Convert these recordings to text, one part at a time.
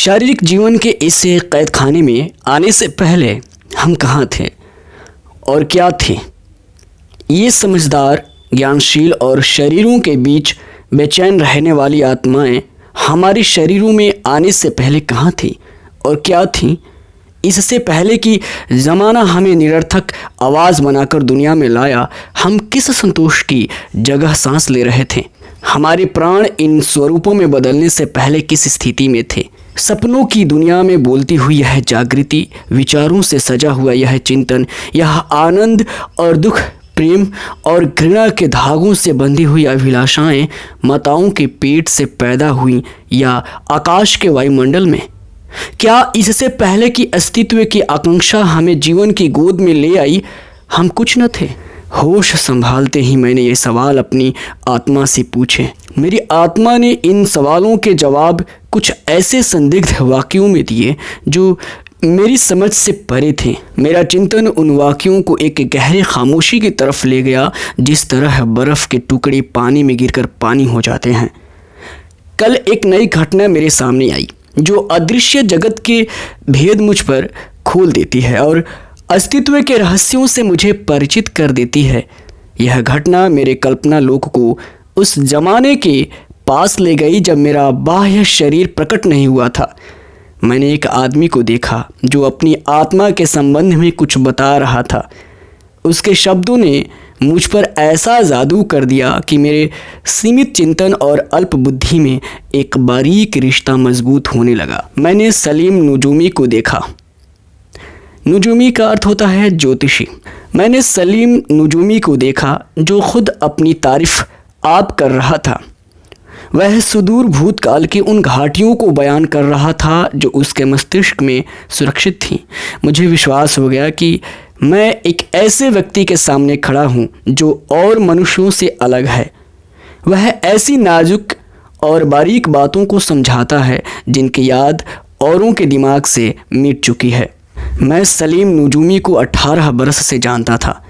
शारीरिक जीवन के इस कैद खाने में आने से पहले हम कहाँ थे और क्या थे? ये समझदार, ज्ञानशील और शरीरों के बीच बेचैन रहने वाली आत्माएं हमारे शरीरों में आने से पहले कहाँ थी और क्या थी? इससे पहले कि ज़माना हमें निरर्थक आवाज़ बनाकर दुनिया में लाया, हम किस संतोष की जगह सांस ले रहे थे? हमारे प्राण इन स्वरूपों में बदलने से पहले किस स्थिति में थे? सपनों की दुनिया में बोलती हुई यह जागृति, विचारों से सजा हुआ यह चिंतन, यह आनंद और दुख, प्रेम और घृणा के धागों से बंधी हुई अभिलाषाएं माताओं के पेट से पैदा हुई या आकाश के वायुमंडल में? क्या इससे पहले कि अस्तित्व की आकांक्षा हमें जीवन की गोद में ले आई, हम कुछ न थे? होश संभालते ही मैंने ये सवाल अपनी आत्मा से पूछे। मेरी आत्मा ने इन सवालों के जवाब कुछ ऐसे संदिग्ध वाक्यों में दिए जो मेरी समझ से परे थे। मेरा चिंतन उन वाक्यों को एक गहरे खामोशी की तरफ ले गया, जिस तरह बर्फ़ के टुकड़े पानी में गिरकर पानी हो जाते हैं। कल एक नई घटना मेरे सामने आई जो अदृश्य जगत के भेद मुझ पर खोल देती है और अस्तित्व के रहस्यों से मुझे परिचित कर देती है। यह घटना मेरे कल्पना लोक को उस जमाने के पास ले गई जब मेरा बाह्य शरीर प्रकट नहीं हुआ था। मैंने एक आदमी को देखा जो अपनी आत्मा के संबंध में कुछ बता रहा था। उसके शब्दों ने मुझ पर ऐसा जादू कर दिया कि मेरे सीमित चिंतन और अल्प बुद्धि में एक बारीक रिश्ता मजबूत होने लगा। मैंने सलीम नुजूमी को देखा। नुजूमी का अर्थ होता है ज्योतिषी। मैंने सलीम नुजूमी को देखा जो खुद अपनी तारीफ आप कर रहा था। वह सुदूर भूतकाल की उन घाटियों को बयान कर रहा था जो उसके मस्तिष्क में सुरक्षित थीं। मुझे विश्वास हो गया कि मैं एक ऐसे व्यक्ति के सामने खड़ा हूँ जो और मनुष्यों से अलग है। वह ऐसी नाजुक और बारीक बातों को समझाता है जिनकी याद औरों के दिमाग से मिट चुकी है। मैं सलीम नुजूमी को 18 बरस से जानता था।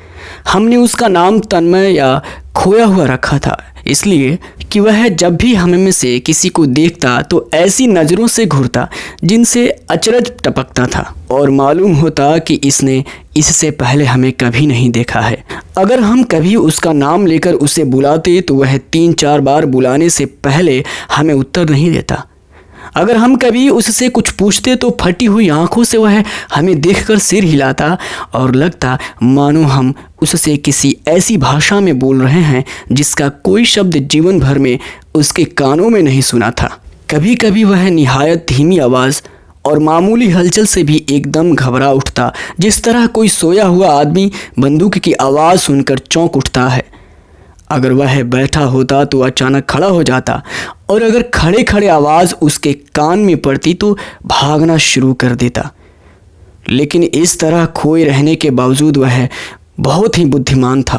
हमने उसका नाम तन्मय या खोया हुआ रखा था, इसलिए कि वह जब भी हम में से किसी को देखता तो ऐसी नज़रों से घूरता जिनसे अचरज टपकता था और मालूम होता कि इसने इससे पहले हमें कभी नहीं देखा है। अगर हम कभी उसका नाम लेकर उसे बुलाते तो वह 3-4 बार बुलाने से पहले हमें उत्तर नहीं देता। अगर हम कभी उससे कुछ पूछते तो फटी हुई आंखों से वह हमें देखकर सिर हिलाता और लगता मानो हम उससे किसी ऐसी भाषा में बोल रहे हैं जिसका कोई शब्द जीवन भर में उसके कानों में नहीं सुना था। कभी कभी वह निहायत धीमी आवाज़ और मामूली हलचल से भी एकदम घबरा उठता, जिस तरह कोई सोया हुआ आदमी बंदूक की आवाज़ सुनकर चौंक उठता है। अगर वह बैठा होता तो अचानक खड़ा हो जाता और अगर खड़े खड़े आवाज़ उसके कान में पड़ती तो भागना शुरू कर देता। लेकिन इस तरह खोए रहने के बावजूद वह बहुत ही बुद्धिमान था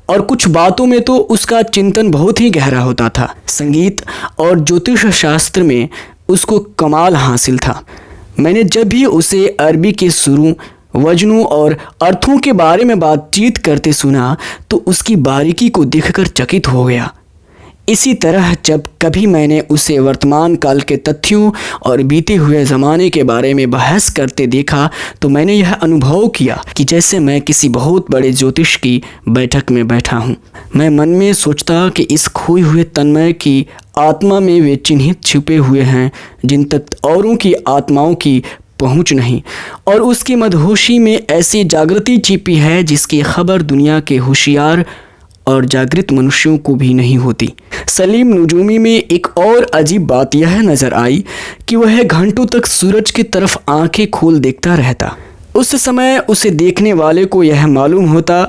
और कुछ बातों में तो उसका चिंतन बहुत ही गहरा होता था। संगीत और ज्योतिष शास्त्र में उसको कमाल हासिल था। मैंने जब भी उसे अरबी के सुरों, वजनों और अर्थों के बारे में बातचीत करते सुना तो उसकी बारीकी को देखकर चकित हो गया। इसी तरह जब कभी मैंने उसे वर्तमान काल के तथ्यों और बीते हुए ज़माने के बारे में बहस करते देखा तो मैंने यह अनुभव किया कि जैसे मैं किसी बहुत बड़े ज्योतिष की बैठक में बैठा हूँ। मैं मन में सोचता कि इस खोए हुए तन्मय की आत्मा में वे चिन्हित छुपे हुए हैं जिन तक औरों की आत्माओं की पहुँच नहीं, और उसकी मदहोशी में ऐसी जागृति छिपी है जिसकी खबर दुनिया के होशियार और जागृत मनुष्यों को भी नहीं होती। सलीम नुजूमी में एक और अजीब बात यह नज़र आई कि वह घंटों तक सूरज की तरफ आंखें खोल देखता रहता। उस समय उसे देखने वाले को यह मालूम होता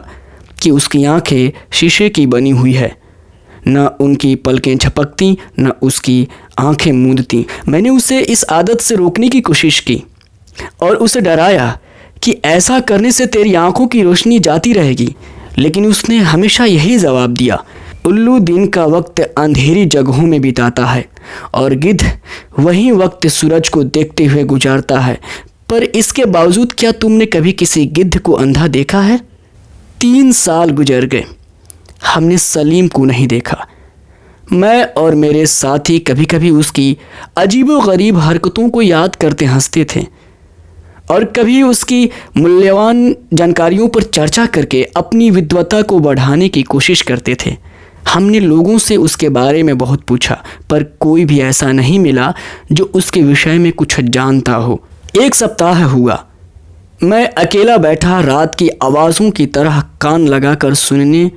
कि उसकी आंखें शीशे की बनी हुई है। न उनकी पलकें झपकती, न उसकी आंखें मूंदती। मैंने उसे इस आदत से रोकने की कोशिश की और उसे डराया कि ऐसा करने से तेरी आंखों की रोशनी जाती रहेगी, लेकिन उसने हमेशा यही जवाब दिया, उल्लू दिन का वक्त अंधेरी जगहों में बिताता है और गिद्ध वही वक्त सूरज को देखते हुए गुजारता है। पर इसके बावजूद क्या तुमने कभी किसी गिद्ध को अंधा देखा है? 3 साल गुजर गए, हमने सलीम को नहीं देखा। मैं और मेरे साथी कभी कभी उसकी अजीबोगरीब हरकतों को याद करते हंसते थे और कभी उसकी मूल्यवान जानकारियों पर चर्चा करके अपनी विद्वता को बढ़ाने की कोशिश करते थे। हमने लोगों से उसके बारे में बहुत पूछा, पर कोई भी ऐसा नहीं मिला जो उसके विषय में कुछ जानता हो। 1 सप्ताह हुआ, मैं अकेला बैठा रात की आवाज़ों की तरह कान लगाकर सुनने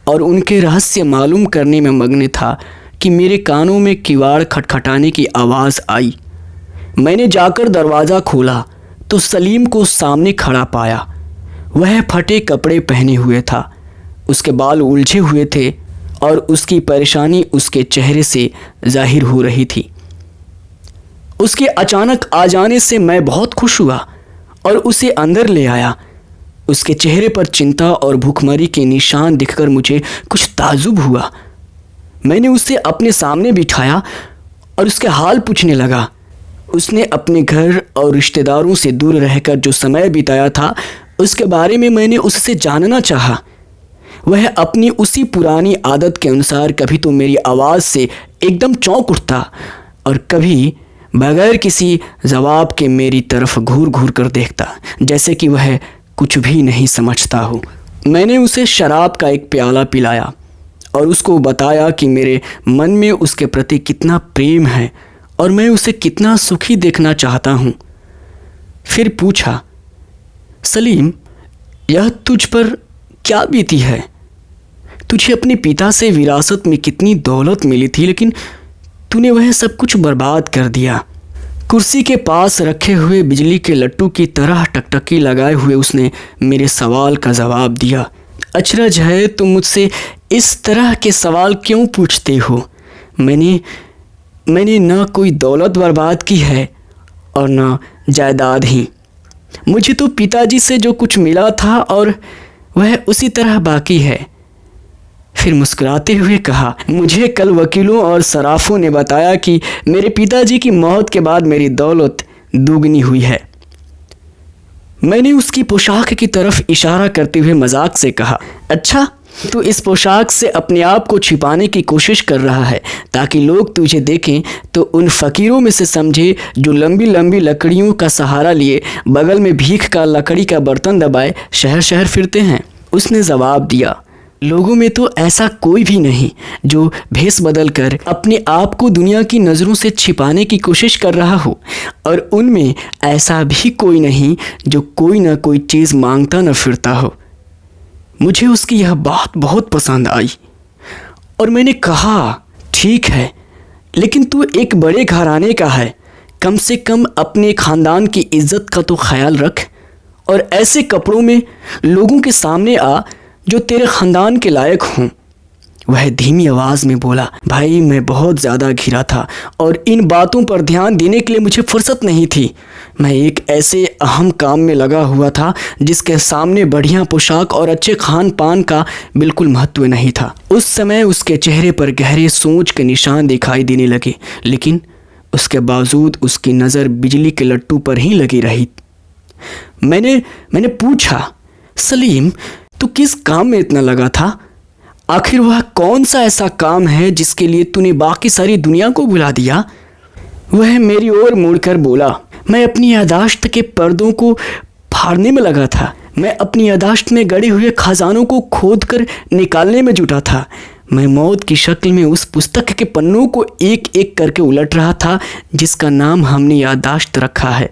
और उनके रहस्य मालूम करने में मग्न था कि मेरे कानों में किवाड़ खटखटाने की आवाज़ आई। मैंने जाकर दरवाज़ा खोला तो सलीम को सामने खड़ा पाया। वह फटे कपड़े पहने हुए था, उसके बाल उलझे हुए थे और उसकी परेशानी उसके चेहरे से जाहिर हो रही थी। उसके अचानक आ जाने से मैं बहुत खुश हुआ और उसे अंदर ले आया। उसके चेहरे पर चिंता और भूखमरी के निशान दिखकर मुझे कुछ ताज्जुब हुआ। मैंने उसे अपने सामने बिठाया और उसके हाल पूछने लगा। उसने अपने घर और रिश्तेदारों से दूर रहकर जो समय बिताया था उसके बारे में मैंने उससे जानना चाहा। वह अपनी उसी पुरानी आदत के अनुसार कभी तो मेरी आवाज़ से एकदम चौंक उठता और कभी बगैर किसी जवाब के मेरी तरफ घूर घूर कर देखता, जैसे कि वह कुछ भी नहीं समझता हो। मैंने उसे शराब का एक प्याला पिलाया और उसको बताया कि मेरे मन में उसके प्रति कितना प्रेम है और मैं उसे कितना सुखी देखना चाहता हूँ। फिर पूछा, सलीम, यह तुझ पर क्या बीती है? तुझे अपने पिता से विरासत में कितनी दौलत मिली थी, लेकिन तूने वह सब कुछ बर्बाद कर दिया। कुर्सी के पास रखे हुए बिजली के लट्टू की तरह टकटकी लगाए हुए उसने मेरे सवाल का जवाब दिया। अचरज है तुम मुझसे इस तरह के सवाल क्यों पूछते हो? मैंने न कोई दौलत बर्बाद की है और न जायदाद ही। मुझे तो पिताजी से जो कुछ मिला था और वह उसी तरह बाकी है। फिर मुस्कुराते हुए कहा, मुझे कल वकीलों और सराफों ने बताया कि मेरे पिताजी की मौत के बाद मेरी दौलत दुगनी हुई है। मैंने उसकी पोशाक की तरफ इशारा करते हुए मजाक से कहा, अच्छा, तू इस पोशाक से अपने आप को छिपाने की कोशिश कर रहा है ताकि लोग तुझे देखें तो उन फ़कीरों में से समझे जो लंबी लंबी लकड़ियों का सहारा लिए बगल में भीख का लकड़ी का बर्तन दबाए शहर शहर फिरते हैं। उसने जवाब दिया, लोगों में तो ऐसा कोई भी नहीं जो भेष बदल कर अपने आप को दुनिया की नज़रों से छिपाने की कोशिश कर रहा हो, और उनमें ऐसा भी कोई नहीं जो कोई ना कोई चीज़ मांगता न फिरता हो। मुझे उसकी यह बात बहुत पसंद आई और मैंने कहा, ठीक है, लेकिन तू एक बड़े घराने का है, कम से कम अपने ख़ानदान की इज्जत का तो ख्याल रख और ऐसे कपड़ों में लोगों के सामने आ जो तेरे ख़ानदान के लायक हों। वह धीमी आवाज़ में बोला, भाई, मैं बहुत ज़्यादा घिरा था और इन बातों पर ध्यान देने के लिए मुझे फुर्सत नहीं थी। मैं एक ऐसे अहम काम में लगा हुआ था जिसके सामने बढ़िया पोशाक और अच्छे खान पान का बिल्कुल महत्व नहीं था। उस समय उसके चेहरे पर गहरे सोच के निशान दिखाई देने लगे, लेकिन उसके बावजूद उसकी नज़र बिजली के लट्टू पर ही लगी रही। मैंने पूछा, सलीम, तू किस काम में इतना लगा था? आखिर वह कौन सा ऐसा काम है जिसके लिए तूने बाकी सारी दुनिया को भुला दिया? वह मेरी ओर मुड़कर बोला, मैं अपनी यादाश्त के पर्दों को फाड़ने में लगा था। मैं अपनी यादाश्त में गड़े हुए खजानों को खोद कर निकालने में जुटा था। मैं मौत की शक्ल में उस पुस्तक के पन्नों को एक एक करके उलट रहा था जिसका नाम हमने यादाश्त रखा है।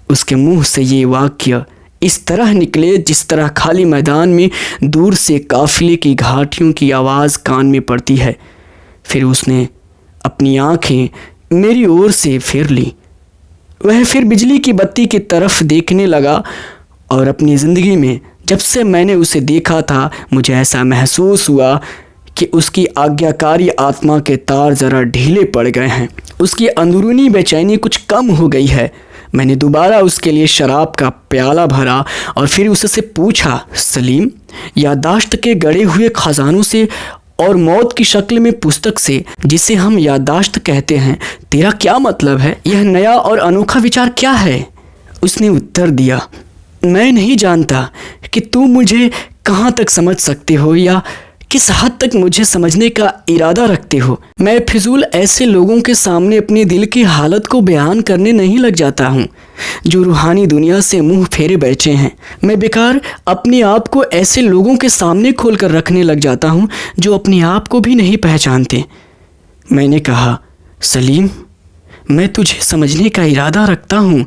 उसके मुंह से ये वाक्य इस तरह निकले जिस तरह खाली मैदान में दूर से काफिले की घाटियों की आवाज़ कान में पड़ती है। फिर उसने अपनी आंखें मेरी ओर से फेर ली। वह फिर बिजली की बत्ती की तरफ देखने लगा और अपनी ज़िंदगी में जब से मैंने उसे देखा था मुझे ऐसा महसूस हुआ कि उसकी आज्ञाकारी आत्मा के तार ज़रा ढीले पड़ गए हैं। उसकी अंदरूनी बेचैनी कुछ कम हो गई है। मैंने दोबारा उसके लिए शराब का प्याला भरा और फिर उससे पूछा, सलीम, यादाश्त के गड़े हुए खजानों से और मौत की शक्ल में पुस्तक से जिसे हम यादाश्त कहते हैं तेरा क्या मतलब है? यह नया और अनोखा विचार क्या है? उसने उत्तर दिया, मैं नहीं जानता कि तुम मुझे कहाँ तक समझ सकते हो या किस हद तक मुझे समझने का इरादा रखते हो। मैं फिजूल ऐसे लोगों के सामने अपने दिल की हालत को बयान करने नहीं लग जाता हूँ जो रूहानी दुनिया से मुंह फेरे बैठे हैं। मैं बेकार अपने आप को ऐसे लोगों के सामने खोल कर रखने लग जाता हूँ जो अपने आप को भी नहीं पहचानते। मैंने कहा, सलीम, मैं तुझे समझने का इरादा रखता हूँ,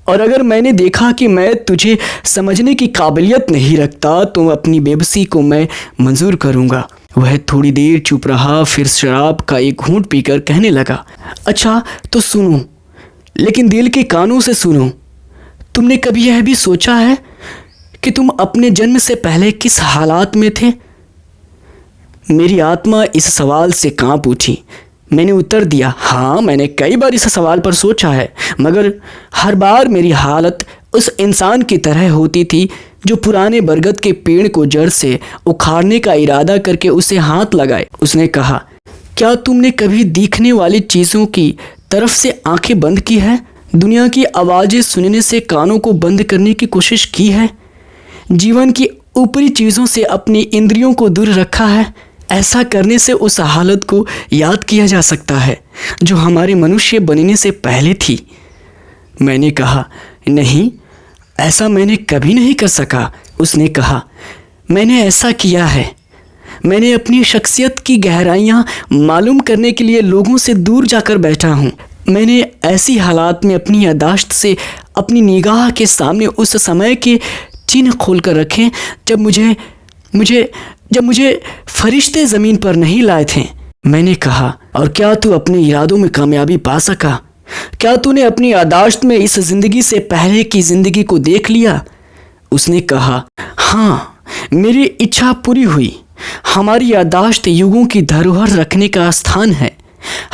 और अगर मैंने देखा कि मैं तुझे समझने की काबिलियत नहीं रखता तो अपनी बेबसी को मैं मंजूर करूँगा। वह थोड़ी देर चुप रहा, फिर शराब का एक घूंट पीकर कहने लगा, अच्छा तो सुनो, लेकिन दिल के कानों से सुनो। तुमने कभी यह भी सोचा है कि तुम अपने जन्म से पहले किस हालात में थे? मेरी आत्मा इस सवाल से कांप उठी। मैंने उत्तर दिया, हाँ, मैंने कई बार इस सवाल पर सोचा है, मगर हर बार मेरी हालत उस इंसान की तरह होती थी जो पुराने बरगद के पेड़ को जड़ से उखाड़ने का इरादा करके उसे हाथ लगाए। उसने कहा, क्या तुमने कभी दिखने वाली चीज़ों की तरफ से आंखें बंद की है? दुनिया की आवाज़ें सुनने से कानों को बंद करने की कोशिश की है? जीवन की ऊपरी चीज़ों से अपनी इंद्रियों को दूर रखा है? ऐसा करने से उस हालत को याद किया जा सकता है जो हमारे मनुष्य बनने से पहले थी। मैंने कहा, नहीं, ऐसा मैंने कभी नहीं कर सका। उसने कहा, मैंने ऐसा किया है। मैंने अपनी शख्सियत की गहराइयाँ मालूम करने के लिए लोगों से दूर जाकर बैठा हूँ। मैंने ऐसी हालात में अपनी यादाश्त से अपनी निगाह के सामने उस समय के चिन्ह खोल कर रखे जब मुझे फरिश्ते ज़मीन पर नहीं लाए थे। मैंने कहा, और क्या तू अपने इरादों में कामयाबी पा सका? क्या तूने अपनी यादाश्त में इस ज़िंदगी से पहले की ज़िंदगी को देख लिया? उसने कहा, हाँ, मेरी इच्छा पूरी हुई। हमारी यादाश्त युगों की धरोहर रखने का स्थान है।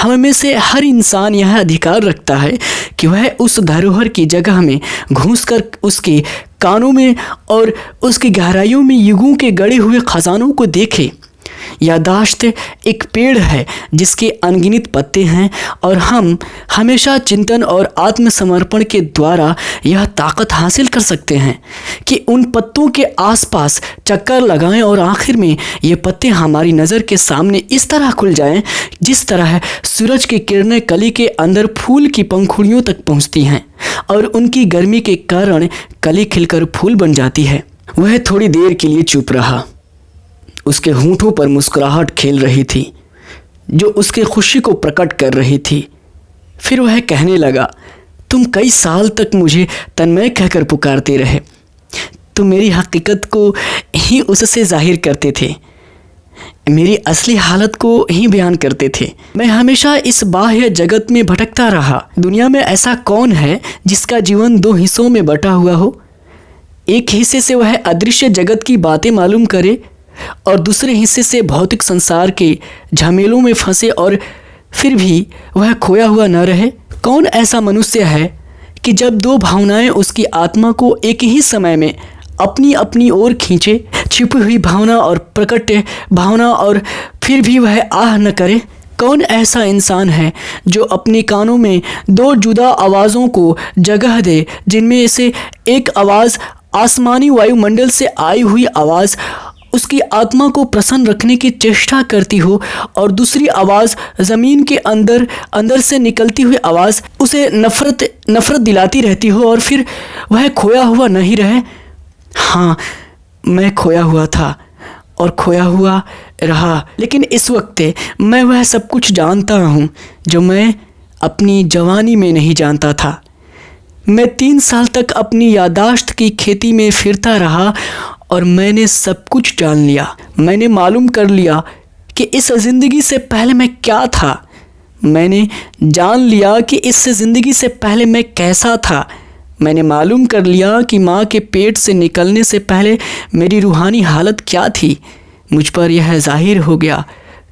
हम में से हर इंसान यह अधिकार रखता है कि वह उस धरोहर की जगह में घुसकर उसके कानों में और उसकी गहराइयों में युगों के गड़े हुए खजानों को देखे। यादाश्त एक पेड़ है जिसके अनगिनत पत्ते हैं, और हम हमेशा चिंतन और आत्मसमर्पण के द्वारा यह ताकत हासिल कर सकते हैं कि उन पत्तों के आसपास चक्कर लगाएं और आखिर में ये पत्ते हमारी नज़र के सामने इस तरह खुल जाएं जिस तरह सूरज की किरणें कली के अंदर फूल की पंखुड़ियों तक पहुंचती हैं और उनकी गर्मी के कारण कली खिलकर फूल बन जाती है। वह थोड़ी देर के लिए चुप रहा। उसके होंठों पर मुस्कुराहट खेल रही थी जो उसके खुशी को प्रकट कर रही थी। फिर वह कहने लगा, तुम कई साल तक मुझे तन्मय कहकर पुकारते रहे। तुम मेरी हकीकत को ही उससे जाहिर करते थे, मेरी असली हालत को ही बयान करते थे। मैं हमेशा इस बाह्य जगत में भटकता रहा। दुनिया में ऐसा कौन है जिसका जीवन दो हिस्सों में बटा हुआ हो? एक हिस्से से वह अदृश्य जगत की बातें मालूम करे और दूसरे हिस्से से भौतिक संसार के झमेलों में फंसे और फिर भी वह खोया हुआ न रहे। कौन ऐसा मनुष्य है कि जब दो भावनाएं उसकी आत्मा को एक ही समय में अपनी अपनी ओर खींचे, छिपी हुई भावना और प्रकट भावना, और फिर भी वह आह न करे? कौन ऐसा इंसान है जो अपने कानों में दो जुदा आवाज़ों को जगह दे, जिनमें से एक आवाज़ आसमानी वायुमंडल से आई हुई आवाज़ उसकी आत्मा को प्रसन्न रखने की चेष्टा करती हो और दूसरी आवाज़ ज़मीन के अंदर से निकलती हुई आवाज़ उसे नफ़रत दिलाती रहती हो और फिर वह खोया हुआ नहीं रहे? हाँ, मैं खोया हुआ था और खोया हुआ रहा, लेकिन इस वक्त मैं वह सब कुछ जानता हूँ जो मैं अपनी जवानी में नहीं जानता था। मैं 3 साल तक अपनी यादाश्त की खेती में फिरता रहा और मैंने सब कुछ जान लिया। मैंने मालूम कर लिया कि इस ज़िंदगी से पहले मैं क्या था। मैंने जान लिया कि इस ज़िंदगी से पहले मैं कैसा था। मैंने मालूम कर लिया कि माँ के पेट से निकलने से पहले मेरी रूहानी हालत क्या थी। मुझ पर यह जाहिर हो गया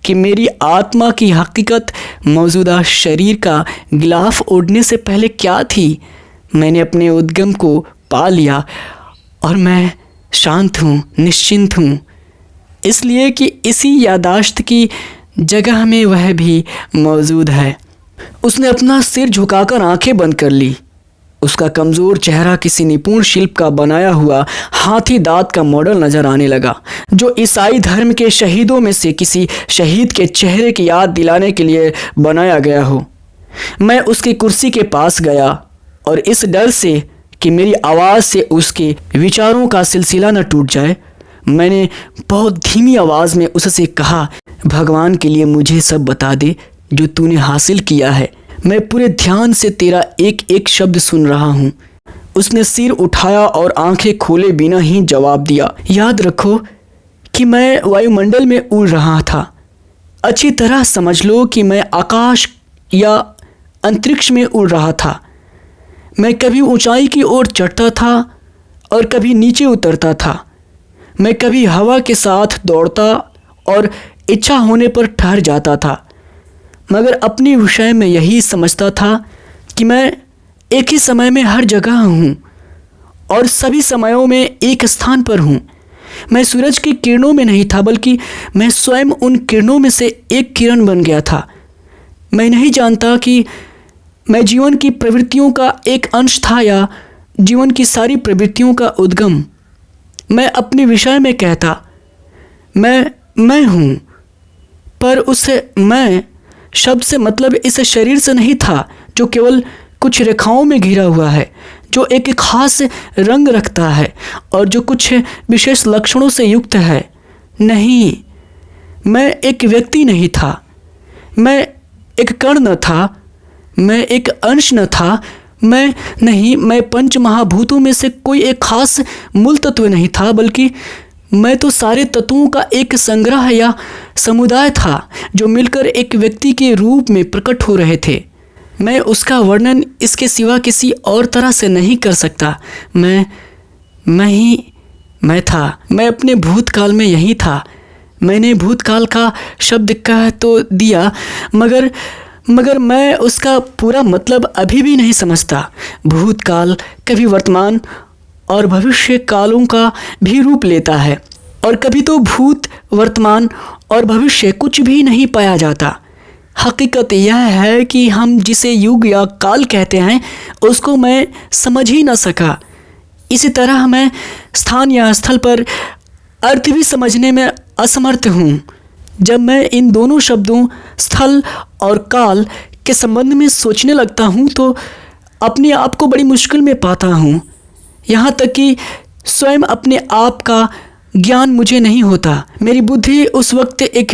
कि मेरी आत्मा की हकीकत मौजूदा शरीर का गिलाफ ओढ़ने से पहले क्या थी। मैंने अपने उद्गम को पा लिया और मैं शांत हूँ, निश्चिंत हूँ, इसलिए कि इसी यादाश्त की जगह में वह भी मौजूद है। उसने अपना सिर झुकाकर आंखें बंद कर ली। उसका कमज़ोर चेहरा किसी निपुण शिल्प का बनाया हुआ हाथी दांत का मॉडल नजर आने लगा, जो ईसाई धर्म के शहीदों में से किसी शहीद के चेहरे की याद दिलाने के लिए बनाया गया हो। मैं उसकी कुर्सी के पास गया और इस डर से कि मेरी आवाज़ से उसके विचारों का सिलसिला न टूट जाए, मैंने बहुत धीमी आवाज़ में उससे कहा, भगवान के लिए मुझे सब बता दे जो तूने हासिल किया है। मैं पूरे ध्यान से तेरा एक एक शब्द सुन रहा हूँ। उसने सिर उठाया और आंखें खोले बिना ही जवाब दिया, याद रखो कि मैं वायुमंडल में उड़ रहा था। अच्छी तरह समझ लो कि मैं आकाश या अंतरिक्ष में उड़ रहा था। मैं कभी ऊंचाई की ओर चढ़ता था और कभी नीचे उतरता था। मैं कभी हवा के साथ दौड़ता और इच्छा होने पर ठहर जाता था, मगर अपने विषय में यही समझता था कि मैं एक ही समय में हर जगह हूँ और सभी समयों में एक स्थान पर हूँ। मैं सूरज की किरणों में नहीं था, बल्कि मैं स्वयं उन किरणों में से एक किरण बन गया था। मैं नहीं जानता कि मैं जीवन की प्रवृत्तियों का एक अंश था या जीवन की सारी प्रवृत्तियों का उद्गम। मैं अपने विषय में कहता मैं हूँ, पर उस मैं शब्द से मतलब इस शरीर से नहीं था जो केवल कुछ रेखाओं में घिरा हुआ है, जो एक खास रंग रखता है और जो कुछ विशेष लक्षणों से युक्त है। नहीं, मैं एक व्यक्ति नहीं था, मैं एक कण न था, मैं एक अंश न था, मैं पंच महाभूतों में से कोई एक खास मूल तत्व नहीं था, बल्कि मैं तो सारे तत्वों का एक संग्रह या समुदाय था जो मिलकर एक व्यक्ति के रूप में प्रकट हो रहे थे। मैं उसका वर्णन इसके सिवा किसी और तरह से नहीं कर सकता। मैं था। मैं अपने भूतकाल में यही था। मैंने भूतकाल का शब्द कह तो दिया, मगर मैं उसका पूरा मतलब अभी भी नहीं समझता। भूतकाल कभी वर्तमान और भविष्य कालों का भी रूप लेता है, और कभी तो भूत, वर्तमान और भविष्य कुछ भी नहीं पाया जाता। हकीकत यह है कि हम जिसे युग या काल कहते हैं उसको मैं समझ ही न सका। इसी तरह मैं स्थान या स्थल पर अर्थ भी समझने में असमर्थ हूँ। जब मैं इन दोनों शब्दों स्थल और काल के संबंध में सोचने लगता हूँ तो अपने आप को बड़ी मुश्किल में पाता हूँ। यहाँ तक कि स्वयं अपने आप का ज्ञान मुझे नहीं होता। मेरी बुद्धि उस वक्त एक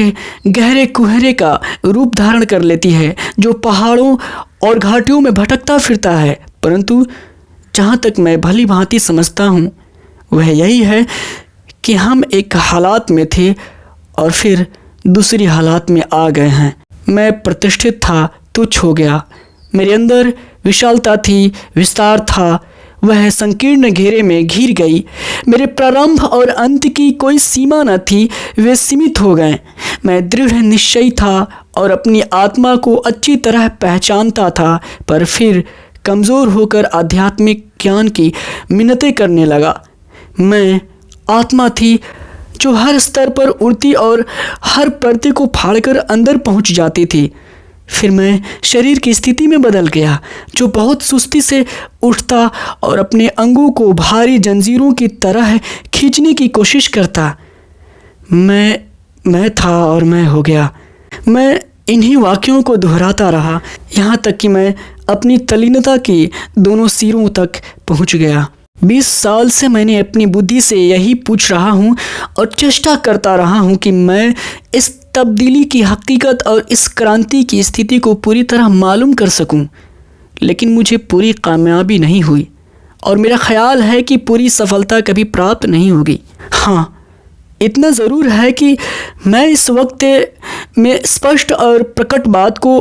गहरे कुहरे का रूप धारण कर लेती है जो पहाड़ों और घाटियों में भटकता फिरता है। परंतु जहाँ तक मैं भली भांति समझता हूँ वह यही है कि हम एक हालात में थे और फिर दूसरी हालात में आ गए हैं। मैं प्रतिष्ठित था, तुच्छ हो गया। मेरे अंदर विशालता थी, विस्तार था, वह संकीर्ण घेरे में घिर गई। मेरे प्रारंभ और अंत की कोई सीमा न थी, वे सीमित हो गए। मैं दृढ़ निश्चयी था और अपनी आत्मा को अच्छी तरह पहचानता था, पर फिर कमज़ोर होकर आध्यात्मिक ज्ञान की मिन्नतें करने लगा। मैं आत्मा थी जो हर स्तर पर उड़ती और हर पर्दे को फाड़कर अंदर पहुंच जाती थी। फिर मैं शरीर की स्थिति में बदल गया जो बहुत सुस्ती से उठता और अपने अंगों को भारी जंजीरों की तरह खींचने की कोशिश करता। मैं था और मैं हो गया। मैं इन्हीं वाक्यों को दोहराता रहा यहाँ तक कि मैं अपनी तल्लीनता के दोनों सिरों तक पहुँच गया। 20 साल से मैंने अपनी बुद्धि से यही पूछ रहा हूँ और चेष्टा करता रहा हूँ कि मैं इस तब्दीली की हकीकत और इस क्रांति की स्थिति को पूरी तरह मालूम कर सकूं, लेकिन मुझे पूरी कामयाबी नहीं हुई और मेरा ख्याल है कि पूरी सफलता कभी प्राप्त नहीं होगी। हाँ, इतना ज़रूर है कि मैं इस वक्त में स्पष्ट और प्रकट बात को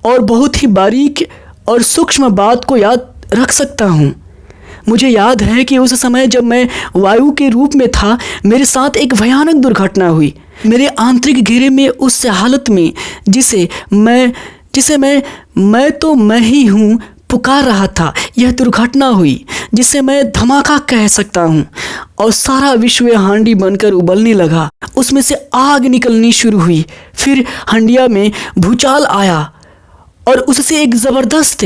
और बहुत ही बारीक और सूक्ष्म बात को याद रख सकता हूँ। मुझे याद है कि उस समय जब मैं वायु के रूप में था, मेरे साथ एक भयानक दुर्घटना हुई। मेरे आंतरिक घेरे में उस हालत में जिसे मैं तो मैं ही हूँ पुकार रहा था, यह दुर्घटना हुई जिसे मैं धमाका कह सकता हूँ, और सारा विश्व हांडी बनकर उबलने लगा। उसमें से आग निकलनी शुरू हुई। फिर हंडिया में भूचाल आया और उससे एक ज़बरदस्त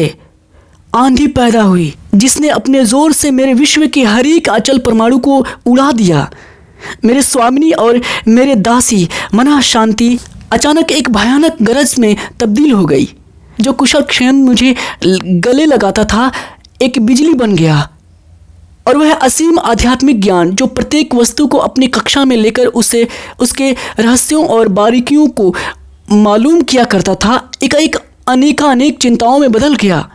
आंधी पैदा हुई जिसने अपने जोर से मेरे विश्व के हर एक अचल परमाणु को उड़ा दिया। मेरे स्वामिनी और मेरे दासी मना शांति अचानक एक भयानक गरज में तब्दील हो गई। जो कुशल क्षण मुझे गले लगाता था एक बिजली बन गया, और वह असीम आध्यात्मिक ज्ञान जो प्रत्येक वस्तु को अपनी कक्षा में लेकर उसे उसके रहस्यों और बारीकियों को मालूम किया करता था, एकाएक अनेक चिंताओं में बदल गया।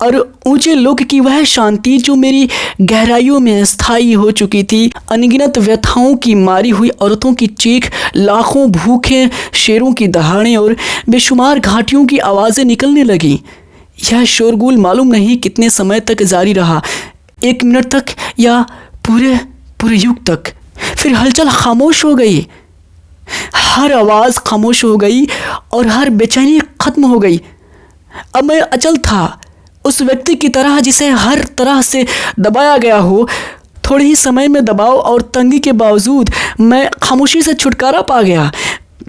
और ऊंचे लोक की वह शांति जो मेरी गहराइयों में स्थायी हो चुकी थी, अनगिनत व्यथाओं की मारी हुई औरतों की चीख, लाखों भूखे शेरों की दहाड़ें और बेशुमार घाटियों की आवाज़ें निकलने लगीं। यह शोरगुल मालूम नहीं कितने समय तक जारी रहा, 1 मिनट तक या पूरे युग तक। फिर हलचल खामोश हो गई, हर आवाज़ खामोश हो गई और हर बेचैनी खत्म हो गई। अब मैं अचल था, उस व्यक्ति की तरह जिसे हर तरह से दबाया गया हो। थोड़े ही समय में दबाव और तंगी के बावजूद मैं खामोशी से छुटकारा पा गया।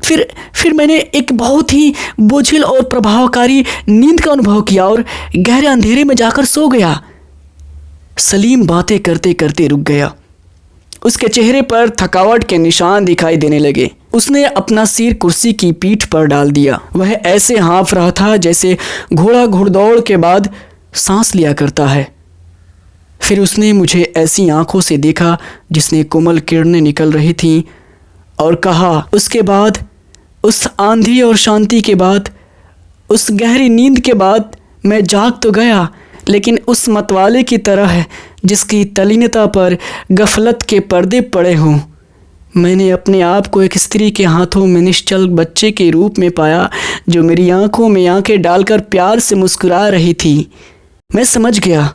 फिर मैंने एक बहुत ही बोझिल और प्रभावकारी नींद का अनुभव किया और गहरे अंधेरे में जाकर सो गया। सलीम बातें करते करते रुक गया। उसके चेहरे पर थकावट के निशान दिखाई देने लगे। उसने अपना सिर कुर्सी की पीठ पर डाल दिया। वह ऐसे हाँफ रहा था जैसे घोड़ा घुड़दौड़ के बाद सांस लिया करता है। फिर उसने मुझे ऐसी आंखों से देखा जिसने कोमल किरणें निकल रही थीं और कहा, उसके बाद, उस आंधी और शांति के बाद, उस गहरी नींद के बाद मैं जाग तो गया, लेकिन उस मतवाले की तरह जिसकी तल्लीनता पर गफलत के पर्दे पड़े हों। मैंने अपने आप को एक स्त्री के हाथों में निश्चल बच्चे के रूप में पाया जो मेरी आंखों में आंखें डालकर प्यार से मुस्कुरा रही थी। मैं समझ गया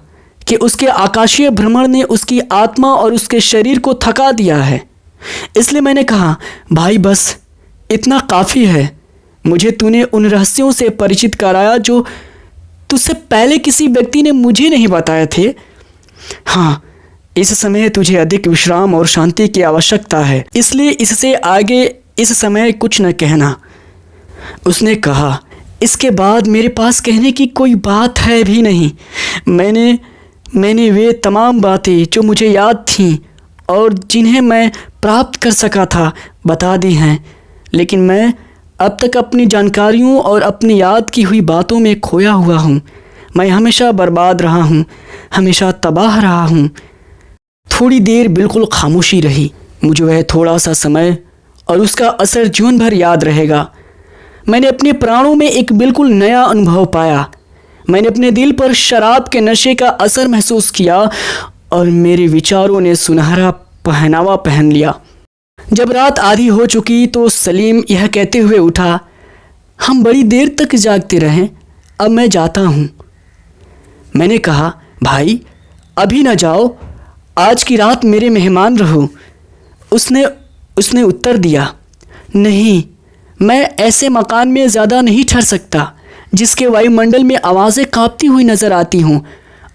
कि उसके आकाशीय भ्रमण ने उसकी आत्मा और उसके शरीर को थका दिया है। इसलिए मैंने कहा, भाई बस इतना काफ़ी है। मुझे तूने उन रहस्यों से परिचित कराया जो तुझसे पहले किसी व्यक्ति ने मुझे नहीं बताए थे। हाँ, इस समय तुझे अधिक विश्राम और शांति की आवश्यकता है, इसलिए इससे आगे इस समय कुछ न कहना। उसने कहा, इसके बाद मेरे पास कहने की कोई बात है भी नहीं। मैंने वे तमाम बातें जो मुझे याद थीं और जिन्हें मैं प्राप्त कर सका था बता दी हैं, लेकिन मैं अब तक अपनी जानकारियों और अपनी याद की हुई बातों में खोया हुआ हूँ। मैं हमेशा बर्बाद रहा हूँ, हमेशा तबाह रहा हूँ। थोड़ी देर बिल्कुल खामोशी रही। मुझे वह थोड़ा सा समय और उसका असर जीवन भर याद रहेगा। मैंने अपने प्राणों में एक बिल्कुल नया अनुभव पाया। मैंने अपने दिल पर शराब के नशे का असर महसूस किया और मेरे विचारों ने सुनहरा पहनावा पहन लिया। जब रात आधी हो चुकी तो सलीम यह कहते हुए उठा, हम बड़ी देर तक जागते रहें, अब मैं जाता हूँ। मैंने कहा, भाई अभी न जाओ, आज की रात मेरे मेहमान रहो। उसने उत्तर दिया, नहीं, मैं ऐसे मकान में ज़्यादा नहीं ठहर सकता जिसके वायुमंडल में आवाज़ें काँपती हुई नज़र आती हों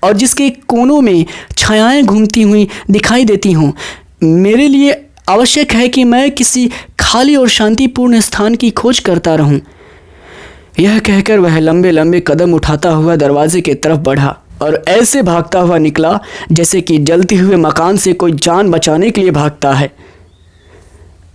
और जिसके कोनों में छायाएं घूमती हुई दिखाई देती हों। मेरे लिए आवश्यक है कि मैं किसी खाली और शांतिपूर्ण स्थान की खोज करता रहूं। यह कहकर वह लंबे लंबे कदम उठाता हुआ दरवाजे की तरफ बढ़ा और ऐसे भागता हुआ निकला जैसे कि जलते हुए मकान से कोई जान बचाने के लिए भागता है।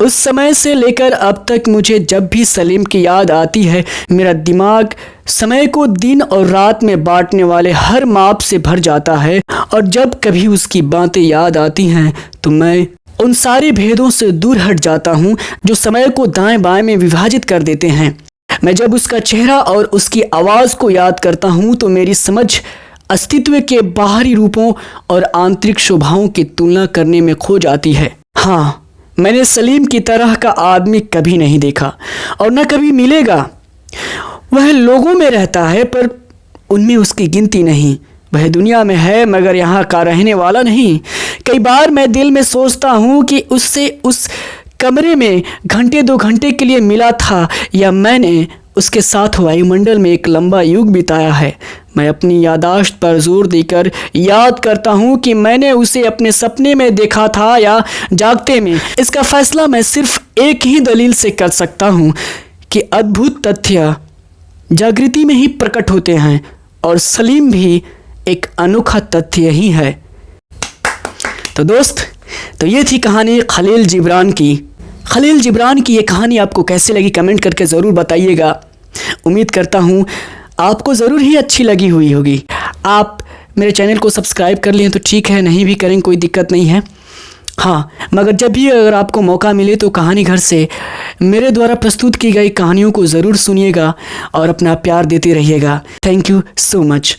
उस समय से लेकर अब तक मुझे जब भी सलीम की याद आती है, मेरा दिमाग समय को दिन और रात में बांटने वाले हर माप से भर जाता है, और जब कभी उसकी बातें याद आती हैं तो मैं उन सारे भेदों से दूर हट जाता हूँ जो समय को दाएं बाएं में विभाजित कर देते हैं। मैं जब उसका चेहरा और उसकी आवाज़ को याद करता हूँ तो मेरी समझ अस्तित्व के बाहरी रूपों और आंतरिक शोभाओं की तुलना करने में खो जाती है। हाँ, मैंने सलीम की तरह का आदमी कभी नहीं देखा और न कभी मिलेगा। वह लोगों में रहता है पर उनमें उसकी गिनती नहीं। वह दुनिया में है मगर यहाँ का रहने वाला नहीं। कई बार मैं दिल में सोचता हूँ कि उससे उस कमरे में घंटे 2 घंटे के लिए मिला था या मैंने उसके साथ वायुमंडल में एक लंबा युग बिताया है। मैं अपनी यादाश्त पर जोर देकर याद करता हूँ कि मैंने उसे अपने सपने में देखा था या जागते में। इसका फैसला मैं सिर्फ एक ही दलील से कर सकता हूँ कि अद्भुत तथ्य जागृति में ही प्रकट होते हैं और सलीम भी एक अनोखा तथ्य ही है। तो दोस्त, तो ये थी कहानी खलील जिब्रान की। खलील जिब्रान की ये कहानी आपको कैसे लगी कमेंट करके ज़रूर बताइएगा। उम्मीद करता हूँ आपको ज़रूर ही अच्छी लगी हुई होगी। आप मेरे चैनल को सब्सक्राइब कर लिए तो ठीक है, नहीं भी करें कोई दिक्कत नहीं है। हाँ, मगर जब भी अगर आपको मौका मिले तो कहानी घर से मेरे द्वारा प्रस्तुत की गई कहानियों को ज़रूर सुनिएगा और अपना प्यार देते रहिएगा। Thank you so much.